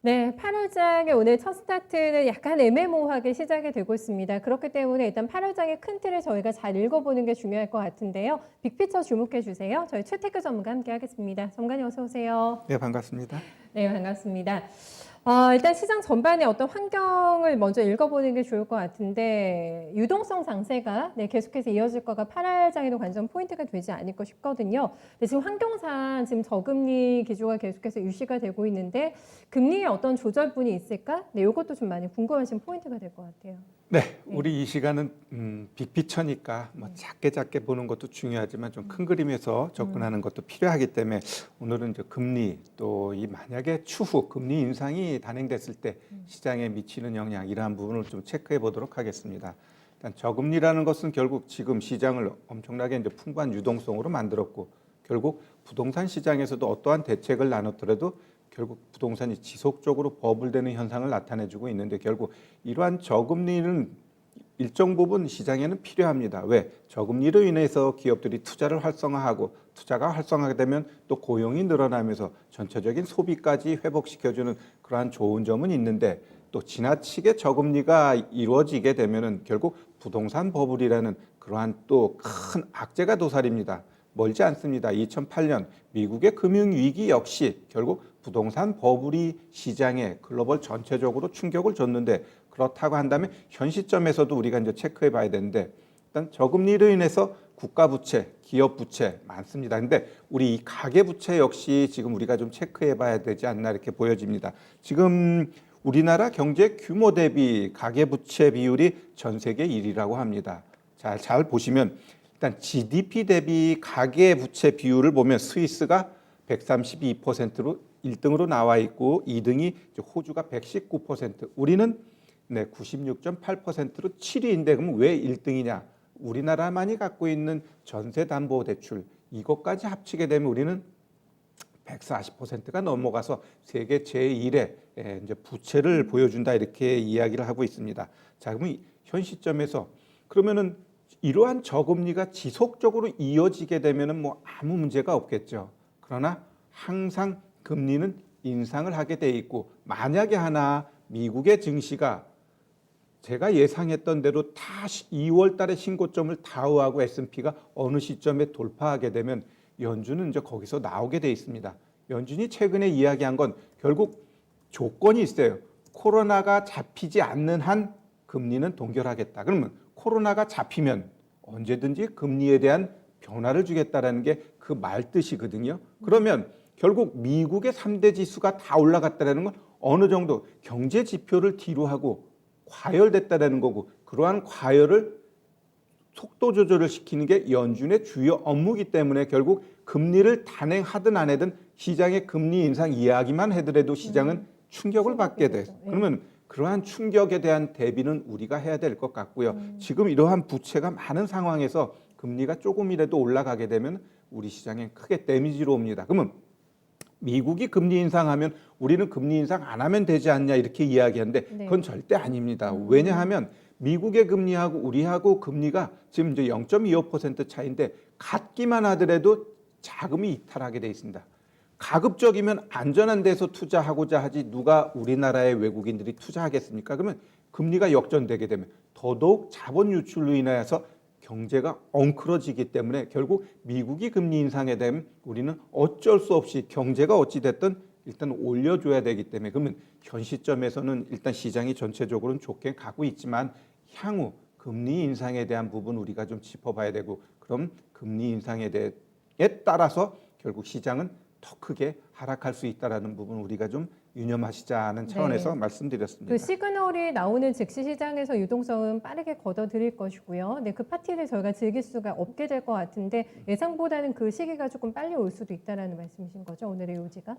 네, 8월장의 오늘 첫 스타트는 약간 애매모호하게 시작이 되고 있습니다. 그렇기 때문에 일단 8월장의 큰 틀을 저희가 잘 읽어보는 게 중요할 것 같은데요. 빅피처 주목해 주세요. 저희 최태규 전문가 함께 하겠습니다. 전문가님 어서 오세요. 네, 반갑습니다. 네, 반갑습니다. 일단 시장 전반의 어떤 환경을 먼저 읽어보는 게 좋을 것 같은데 유동성 장세가 계속해서 이어질 거가 8월장에도 관전 포인트가 되지 않을까 싶거든요. 근데 지금 환경상 지금 저금리 기조가 계속해서 유지가 되고 있는데 금리에 어떤 조절분이 있을까? 네, 이것도 좀 많이 궁금하신 포인트가 될 것 같아요. 네, 우리 이 시간은 빅피처니까 뭐 작게 보는 것도 중요하지만 좀 큰 그림에서 접근하는 것도 필요하기 때문에 오늘은 이제 금리 또 이 만약에 추후 금리 인상이 단행됐을 때 시장에 미치는 영향 이러한 부분을 좀 체크해 보도록 하겠습니다. 일단 저금리라는 것은 결국 지금 시장을 엄청나게 이제 풍부한 유동성으로 만들었고 결국 부동산 시장에서도 어떠한 대책을 나눴더라도 결국 부동산이 지속적으로 버블되는 현상을 나타내주고 있는데 결국 이러한 저금리는 일정 부분 시장에는 필요합니다. 왜? 저금리로 인해서 기업들이 투자를 활성화하고 투자가 활성화하게 되면 또 고용이 늘어나면서 전체적인 소비까지 회복시켜주는 그러한 좋은 점은 있는데 또 지나치게 저금리가 이루어지게 되면은 결국 부동산 버블이라는 그러한 또 큰 악재가 도사립니다. 멀지 않습니다. 2008년 미국의 금융위기 역시 결국 부동산 버블이 시장에 글로벌 전체적으로 충격을 줬는데 그렇다고 한다면 현 시점에서도 우리가 이제 체크해 봐야 되는데 일단 저금리로 인해서 국가 부채, 기업 부채 많습니다. 근데 우리 이 가계 부채 역시 지금 우리가 좀 체크해 봐야 되지 않나 이렇게 보여집니다. 지금 우리나라 경제 규모 대비 가계 부채 비율이 전 세계 1위라고 합니다. 잘 보시면 일단 GDP 대비 가계 부채 비율을 보면 스위스가 132%로 1등으로 나와 있고 2등이 호주가 119%, 우리는 96.8%로 7위인데 그럼 왜 1등이냐? 우리나라만이 갖고 있는 전세담보대출 이것까지 합치게 되면 우리는 140%가 넘어가서 세계 제1의 이제 부채를 보여준다 이렇게 이야기를 하고 있습니다. 자, 그러면 현 시점에서 그러면은 이러한 저금리가 지속적으로 이어지게 되면은 뭐 아무 문제가 없겠죠. 그러나 항상 금리는 인상을 하게 돼 있고 만약에 하나 미국의 증시가 제가 예상했던 대로 다 2월 달에 신고점을 다우하고 S&P가 어느 시점에 돌파하게 되면 연준은 이제 거기서 나오게 돼 있습니다. 연준이 최근에 이야기한 건 결국 조건이 있어요. 코로나가 잡히지 않는 한 금리는 동결하겠다. 그러면 코로나가 잡히면 언제든지 금리에 대한 변화를 주겠다라는 게 그 말뜻이거든요. 그러면 결국 미국의 3대 지수가 다 올라갔다라는 건 어느 정도 경제 지표를 뒤로 하고 과열됐다라는 거고 그러한 과열을 속도 조절을 시키는 게 연준의 주요 업무이기 때문에 결국 금리를 단행하든 안 하든 시장의 금리 인상 이야기만 하더라도 시장은 충격을 받게 돼. 그러면 그러한 충격에 대한 대비는 우리가 해야 될 것 같고요. 지금 이러한 부채가 많은 상황에서 금리가 조금이라도 올라가게 되면 우리 시장에 크게 데미지로 옵니다. 그러면 미국이 금리 인상하면 우리는 금리 인상 안 하면 되지 않냐 이렇게 이야기하는데 그건 절대 아닙니다. 왜냐하면 미국의 금리하고 우리하고 금리가 지금 이제 0.25% 차이인데 같기만 하더라도 자금이 이탈하게 돼 있습니다. 가급적이면 안전한 데서 투자하고자 하지 누가 우리나라의 외국인들이 투자하겠습니까? 그러면 금리가 역전되게 되면 더더욱 자본 유출로 인하여서 경제가 엉클어지기 때문에 결국 미국이 금리 인상에 되면 우리는 어쩔 수 없이 경제가 어찌됐든 일단 올려줘야 되기 때문에 그러면 현 시점에서는 일단 시장이 전체적으로는 좋게 가고 있지만 향후 금리 인상에 대한 부분 우리가 좀 짚어봐야 되고 그럼 금리 인상에 따라서 결국 시장은 더 크게 하락할 수 있다는 부분 우리가 좀 유념하시자는 차원에서 말씀드렸습니다. 그 시그널이 나오는 즉시 시장에서 유동성은 빠르게 걷어들일 것이고요. 네, 그 파티를 저희가 즐길 수가 없게 될 것 같은데 예상보다는 그 시기가 조금 빨리 올 수도 있다라는 말씀이신 거죠, 오늘의 요지가?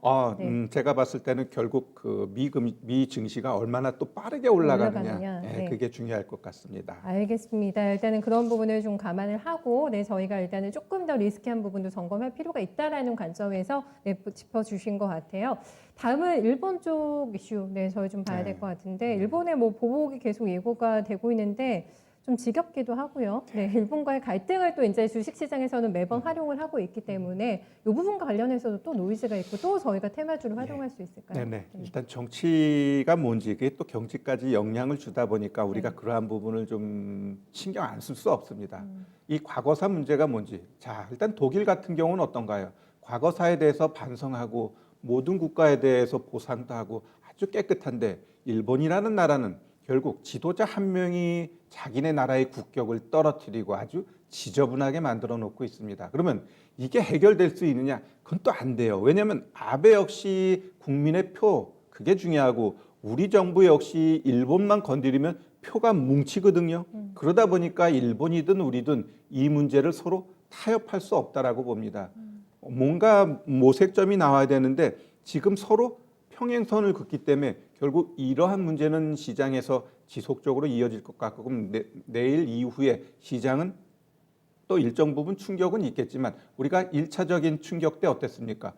제가 봤을 때는 결국 그 미 증시가 얼마나 또 빠르게 올라가느냐, 그게 중요할 것 같습니다. 알겠습니다. 일단은 그런 부분을 좀 감안을 하고, 저희가 일단은 조금 더 리스키한 부분도 점검할 필요가 있다라는 관점에서 짚어주신 것 같아요. 다음은 일본 쪽 이슈, 저희 좀 봐야 될 것 같은데, 일본의 뭐 보복이 계속 예고가 되고 있는데, 좀 지겹기도 하고요. 네, 일본과의 갈등을 또 이제 주식시장에서는 매번 활용을 하고 있기 때문에 이 부분과 관련해서도 또 노이즈가 있고 또 저희가 테마주를 활용할 수 있을까요? 네네. 일단 정치가 뭔지 그게 또 경제까지 영향을 주다 보니까 우리가 네. 그러한 부분을 좀 신경 안 쓸 수 없습니다. 이 과거사 문제가 뭔지. 자, 일단 독일 같은 경우는 어떤가요? 과거사에 대해서 반성하고 모든 국가에 대해서 보상도 하고 아주 깨끗한데 일본이라는 나라는 결국 지도자 한 명이 자기네 나라의 국격을 떨어뜨리고 아주 지저분하게 만들어 놓고 있습니다. 그러면 이게 해결될 수 있느냐? 그건 또 안 돼요. 왜냐하면 아베 역시 국민의 표 그게 중요하고 우리 정부 역시 일본만 건드리면 표가 뭉치거든요. 그러다 보니까 일본이든 우리든 이 문제를 서로 타협할 수 없다라고 봅니다. 뭔가 모색점이 나와야 되는데 지금 서로 평행선을 긋기 때문에 결국 이러한 문제는 시장에서 지속적으로 이어질 것 같고 그럼 내일 이후에 시장은 또 일정 부분 충격은 있겠지만 우리가 1차적인 충격 때 어땠습니까?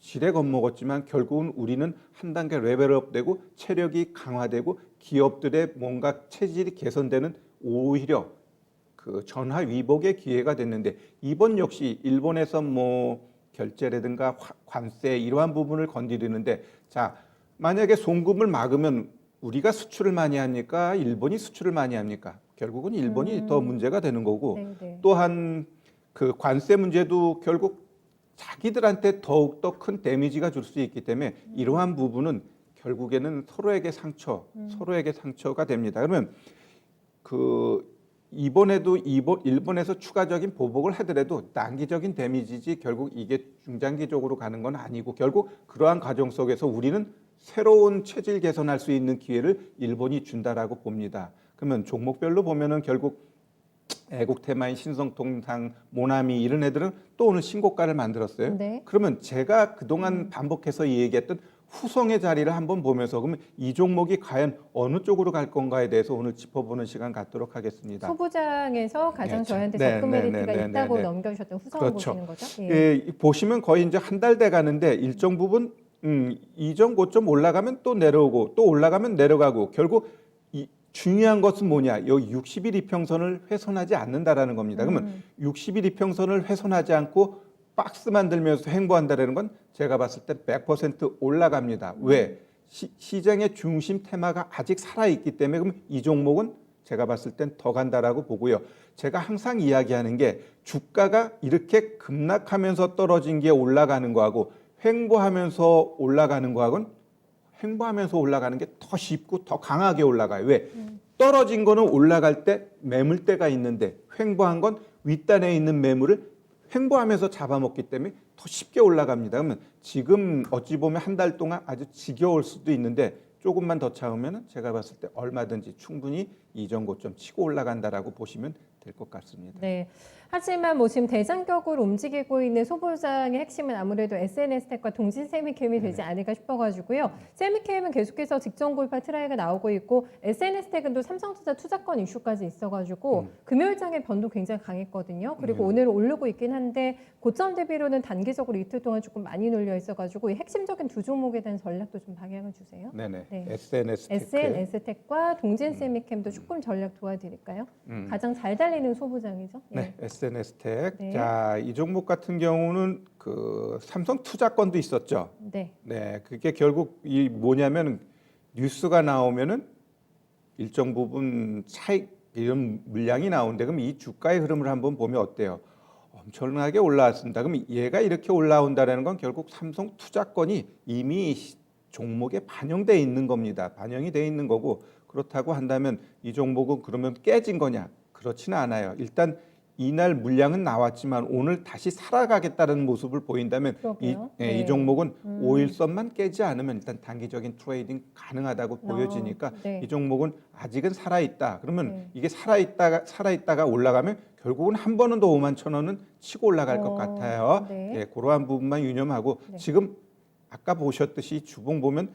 지레 겁먹었지만 결국은 우리는 한 단계 레벨업되고 체력이 강화되고 기업들의 뭔가 체질이 개선되는 오히려 그 전화 위복의 기회가 됐는데 이번 역시 일본에서 뭐 결제라든가 관세 이러한 부분을 건드리는데 자 만약에 송금을 막으면 우리가 수출을 많이 합니까? 일본이 수출을 많이 합니까? 결국은 일본이 더 문제가 되는 거고 네. 또한 그 관세 문제도 결국 자기들한테 더욱더 큰 데미지가 줄 수 있기 때문에 이러한 부분은 결국에는 서로에게 상처가 됩니다. 그러면 그 이번에도 일본에서 추가적인 보복을 하더라도 단기적인 데미지지 결국 이게 중장기적으로 가는 건 아니고 결국 그러한 과정 속에서 우리는 새로운 체질 개선할 수 있는 기회를 일본이 준다라고 봅니다. 그러면 종목별로 보면은 결국 애국테마인 신성통상, 모나미 이런 애들은 또 오늘 신고가를 만들었어요. 네. 그러면 제가 그동안 반복해서 얘기했던 후성의 자리를 한번 보면서 그러면 이 종목이 과연 어느 쪽으로 갈 건가에 대해서 오늘 짚어보는 시간 갖도록 하겠습니다. 소부장에서 가장 네, 저희한테 네, 접근 네, 메리트가 네, 네, 있다고 네. 넘겨주셨던 후성 그렇죠. 보시는 거죠? 보시면 거의 이제 한 달 돼 가는데 일정 부분 이전 고점 올라가면 또 내려오고 또 올라가면 내려가고 결국 중요한 것은 뭐냐? 여기 60일 이평선을 훼손하지 않는다라는 겁니다. 그러면 60일 이평선을 훼손하지 않고 박스 만들면서 횡보한다라는 건 제가 봤을 때 100% 올라갑니다. 왜? 시장의 중심 테마가 아직 살아있기 때문에 그럼 이 종목은 제가 봤을 땐 더 간다라고 보고요. 제가 항상 이야기하는 게 주가가 이렇게 급락하면서 떨어진 게 올라가는 거하고 횡보하면서 올라가는 거하고는 횡보하면서 올라가는 게 더 쉽고 더 강하게 올라가요. 왜? 떨어진 거는 올라갈 때 매물대가 있는데 횡보한 건 윗단에 있는 매물을 횡보하면서 잡아먹기 때문에 더 쉽게 올라갑니다. 그러면 지금 어찌 보면 한 달 동안 아주 지겨울 수도 있는데 조금만 더 참으면 제가 봤을 때 얼마든지 충분히 이전 고점 치고 올라간다라고 보시면 될 것 같습니다. 네. 하지만 뭐 지금 대장격으로 움직이고 있는 소부장의 핵심은 아무래도 SNS텍과 동진 세미캠이 되지 않을까 싶어가지고요. 세미캠은 계속해서 직전 골파 트라이가 나오고 있고 SNS텍은 또 삼성투자 투자권 이슈까지 있어가지고 금요일장의 변도 굉장히 강했거든요. 그리고 오늘은 오르고 있긴 한데 고점 대비로는 단기적으로 이틀 동안 조금 많이 눌려 있어가지고 이 핵심적인 두 종목에 대한 전략도 좀 방향을 주세요. 네네. 네. SNS텍과 SNS텍과 동진 세미캠도 조금 전략 도와드릴까요? 가장 잘 달리는 소부장이죠. 네, SNS텍. 네. 자, 이 종목 같은 경우는 그 삼성 투자권도 있었죠. 네. 네, 그게 결국 이 뭐냐면 뉴스가 나오면은 일정 부분 차익 이런 물량이 나오는데 그럼 이 주가의 흐름을 한번 보면 어때요? 엄청나게 올라왔습니다. 그럼 얘가 이렇게 올라온다는 건 결국 삼성 투자권이 이미 종목에 반영돼 있는 겁니다. 반영이 돼 있는 거고 그렇다고 한다면 이 종목은 그러면 깨진 거냐? 그렇지는 않아요. 일단 이날 물량은 나왔지만 오늘 다시 살아가겠다는 모습을 보인다면 이 종목은 5일선만 깨지 않으면 일단 단기적인 트레이딩 가능하다고 보여지니까 네. 이 종목은 아직은 살아있다. 그러면 이게 살아있다가 올라가면 결국은 한 번은 더 5만 천 원은 치고 올라갈 것 같아요. 네. 그러한 부분만 유념하고 지금 아까 보셨듯이 주봉 보면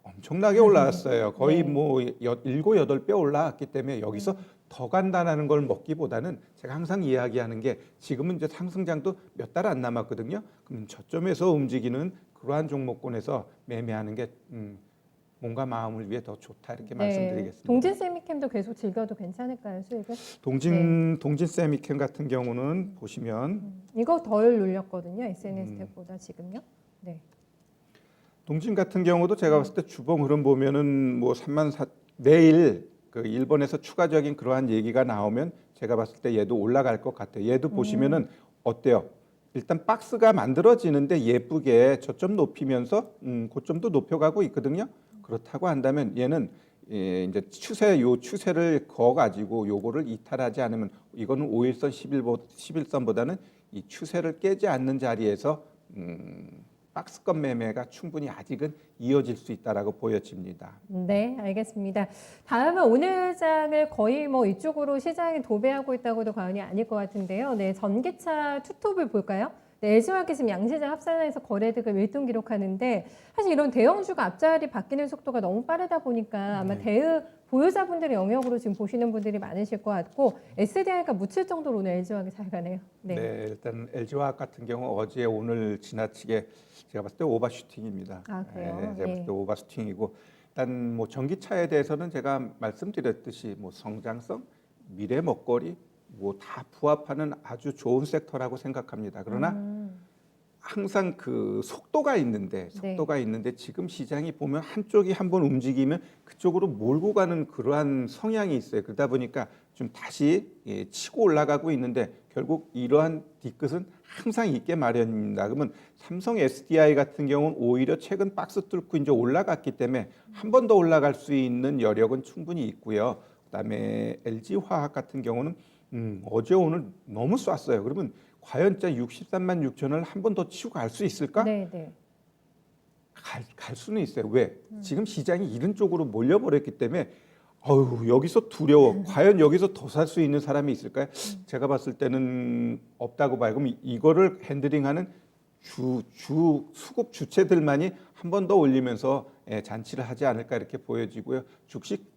엄청나게 올라왔어요. 거의 뭐 7, 8배 올라왔기 때문에 여기서 더 간다는 걸 먹기보다는 제가 항상 이야기하는 게 지금은 이제 상승장도 몇 달 안 남았거든요. 그럼 저점에서 움직이는 그러한 종목군에서 매매하는 게 몸과 마음을 위해 더 좋다 이렇게 네. 말씀드리겠습니다. 동진 세미캠도 계속 즐겨도 괜찮을까요, 수익을? 동진 세미캠 같은 경우는 보시면 이거 덜 눌렸거든요, SNS 탭보다 지금요. 네. 동진 같은 경우도 제가 봤을 때 주봉 흐름 보면은 뭐 3만 내일 그 일본에서 추가적인 그러한 얘기가 나오면 제가 봤을 때 얘도 올라갈 것 같아요. 얘도 보시면은 어때요? 일단 박스가 만들어지는데 예쁘게 저점 높이면서 고점도 높여가고 있거든요. 그렇다고 한다면 얘는 이제 추세를 그어 가지고 요거를 이탈하지 않으면 이거는 5일선 11선보다는 이 추세를 깨지 않는 자리에서 박스권 매매가 충분히 아직은 이어질 수 있다라고 보여집니다. 네, 알겠습니다. 다음은 오늘 장을 거의 뭐 이쪽으로 시장이 도배하고 있다고도 과언이 아닐 것 같은데요. 네, 전기차 투톱을 볼까요? 네, LG화학이 지금 양시장 합산해서 거래득을 1등 기록하는데 사실 이런 대형주가 앞자리 바뀌는 속도가 너무 빠르다 보니까 아마 대의 보유자분들의 영역으로 지금 보시는 분들이 많으실 것 같고 SDI가 묻힐 정도로 오늘 LG화학이 잘 가네요. 네, 일단 LG화학 같은 경우 어제 오늘 지나치게 제가 봤을 때 오버슈팅입니다. 아, 그래요? 네, 제가 봤을 때 오버슈팅이고 일단 뭐 전기차에 대해서는 제가 말씀드렸듯이 뭐 성장성, 미래 먹거리 뭐 다 부합하는 아주 좋은 섹터라고 생각합니다. 그러나 항상 그 속도가 있는데 지금 시장이 보면 한쪽이 한번 움직이면 그쪽으로 몰고 가는 그러한 성향이 있어요. 그러다 보니까 좀 다시 치고 올라가고 있는데 결국 이러한 뒤끝은 항상 있게 마련입니다. 그러면 삼성 SDI 같은 경우는 오히려 최근 박스 뚫고 이제 올라갔기 때문에 한 번 더 올라갈 수 있는 여력은 충분히 있고요. 그다음에 LG화학 같은 경우는 어제 오늘 너무 쐈어요. 그러면 과연 진짜 63만 6천을 한 번 더 치고 갈 수 있을까? 네, 네. 갈 수는 있어요. 왜? 지금 시장이 이런 쪽으로 몰려버렸기 때문에 여기서 두려워. 과연 여기서 더 살 수 있는 사람이 있을까요? 제가 봤을 때는 없다고 봐요. 그럼 이거를 핸들링하는 수급 주체들만이 한 번 더 올리면서 잔치를 하지 않을까 이렇게 보여지고요. 주식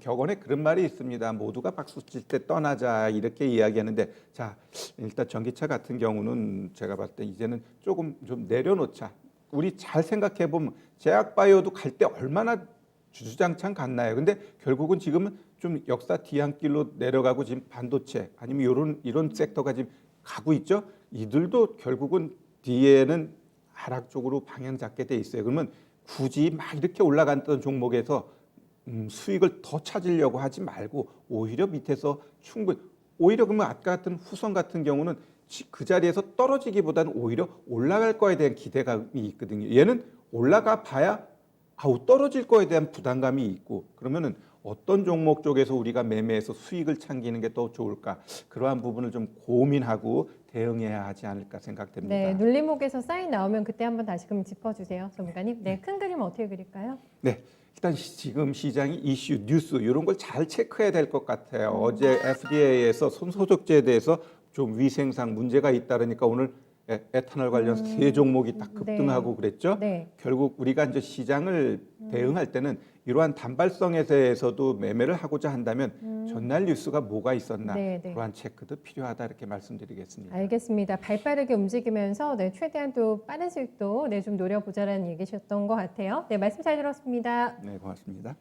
격언에 그런 말이 있습니다. 모두가 박수 칠 때 떠나자 이렇게 이야기하는데 자 일단 전기차 같은 경우는 제가 봤을 때 이제는 조금 좀 내려놓자. 우리 잘 생각해 보면 제약바이오도 갈 때 얼마나 주주장창 갔나요? 근데 결국은 지금은 좀 역사 뒤안길로 내려가고 지금 반도체 아니면 이런 섹터가 지금 가고 있죠. 이들도 결국은 뒤에는 하락 쪽으로 방향 잡게 돼 있어요. 그러면 굳이 막 이렇게 올라갔던 종목에서 수익을 더 찾으려고 하지 말고 오히려 밑에서 오히려 그러면 아까 같은 후성 같은 경우는 그 자리에서 떨어지기보다는 오히려 올라갈 거에 대한 기대감이 있거든요. 얘는 올라가 봐야 떨어질 거에 대한 부담감이 있고 그러면은 어떤 종목 쪽에서 우리가 매매해서 수익을 챙기는 게 더 좋을까 그러한 부분을 좀 고민하고 대응해야 하지 않을까 생각됩니다. 네, 눌림목에서 사인 나오면 그때 한번 다시 그럼 짚어주세요, 전문가님. 네, 큰 그림 어떻게 그릴까요? 네. 일단 지금 시장이 이슈, 뉴스 이런 걸 잘 체크해야 될 것 같아요. 어제 FDA에서 손소독제에 대해서 좀 위생상 문제가 있다니까 오늘 에탄올 관련 세 종목이 딱 급등하고 그랬죠. 네. 결국 우리가 이제 시장을 대응할 때는 이러한 단발성에 대해서도 매매를 하고자 한다면 전날 뉴스가 뭐가 있었나 그러한 체크도 필요하다 이렇게 말씀드리겠습니다. 알겠습니다. 발빠르게 움직이면서 최대한 또 빠른 수익도 좀 노려보자라는 얘기셨던 것 같아요. 네, 말씀 잘 들었습니다. 네, 고맙습니다.